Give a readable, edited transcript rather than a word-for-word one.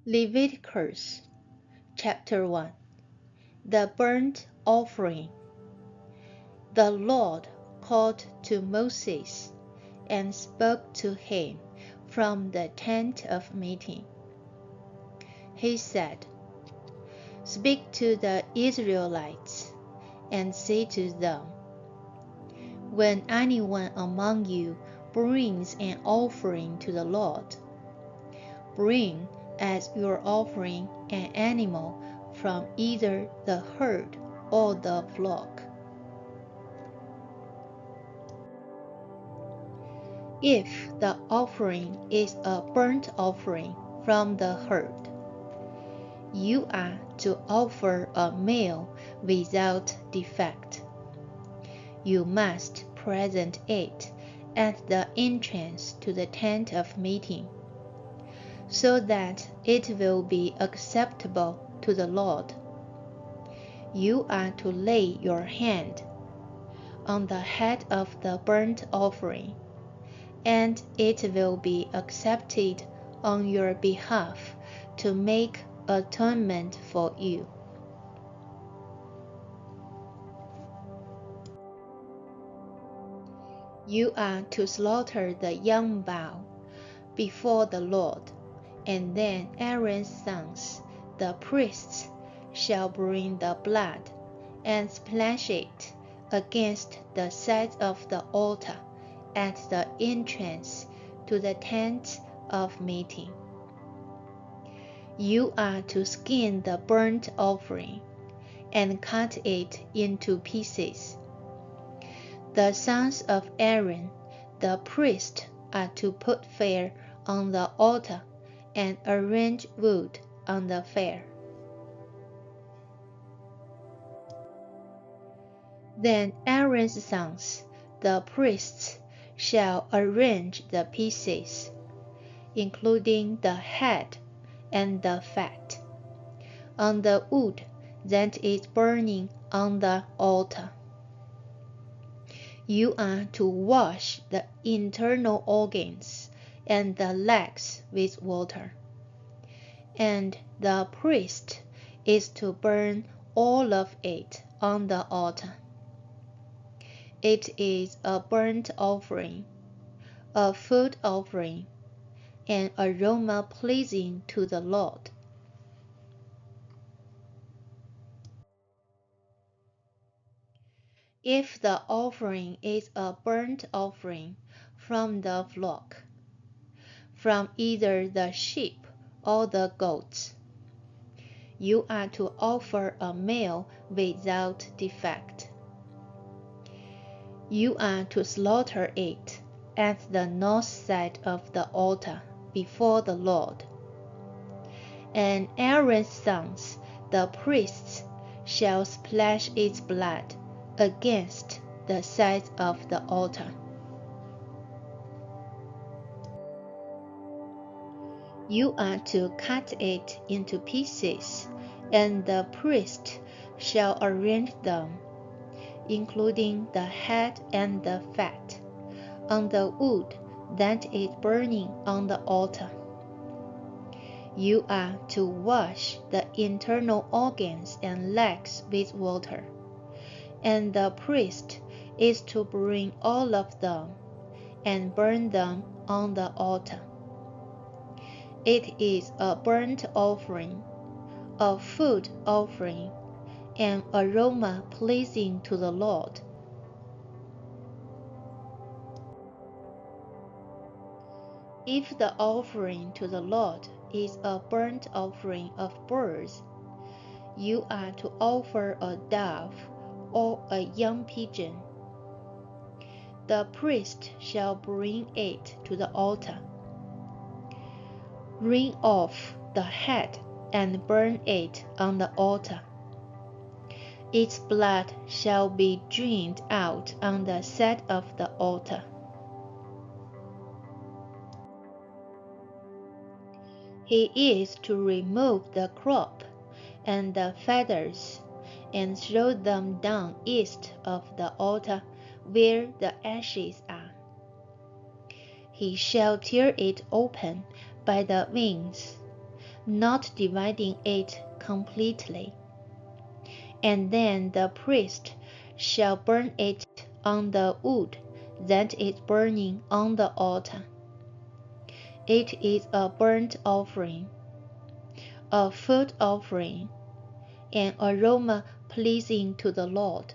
Leviticus chapter 1. The burnt offering. The Lord called to Moses and spoke to him from the tent of meeting. He said, "Speak to the Israelites and say to them, when anyone among you brings an offering to the Lord, bring as your offering an animal from either the herd or the flock. If the offering is a burnt offering from the herd, you are to offer a male without defect. You must present it at the entrance to the tent of meeting, so that it will be acceptable to the Lord. You are to lay your hand on the head of the burnt offering, and it will be accepted on your behalf to make atonement for you. You are to slaughter the young bull before the Lord, and then Aaron's sons, the priests, shall bring the blood and splash it against the sides of the altar at the entrance to the tent of meeting. You are to skin the burnt offering and cut it into pieces. The sons of Aaron, the priest, are to put fire on the altar and arrange wood on the fire. Then Aaron's sons, the priests, shall arrange the pieces, including the head and the fat, on the wood that is burning on the altar. You are to wash the internal organs and the legs with water, and the priest is to burn all of it on the altar. It is a burnt offering, a food offering, an aroma pleasing to the Lord. If the offering is a burnt offering from the flock, from either the sheep or the goats, you are to offer a male without defect. You are to slaughter it at the north side of the altar before the Lord. And Aaron's sons, the priests, shall splash its blood against the sides of the altar. You are to cut it into pieces, and the priest shall arrange them, including the head and the fat, on the wood that is burning on the altar. You are to wash the internal organs and legs with water, and the priest is to bring all of them and burn them on the altar. It is a burnt offering, a food offering, an aroma pleasing to the Lord. If the offering to the Lord is a burnt offering of birds, you are to offer a dove or a young pigeon. The priest shall bring it to the altar, wring off the head and burn it on the altar. Its blood shall be drained out on the side of the altar. He is to remove the crop and the feathers and throw them down east of the altar where the ashes are. He shall tear it open by the wings, not dividing it completely. And then the priest shall burn it on the wood that is burning on the altar. It is a burnt offering, a food offering, an aroma pleasing to the Lord.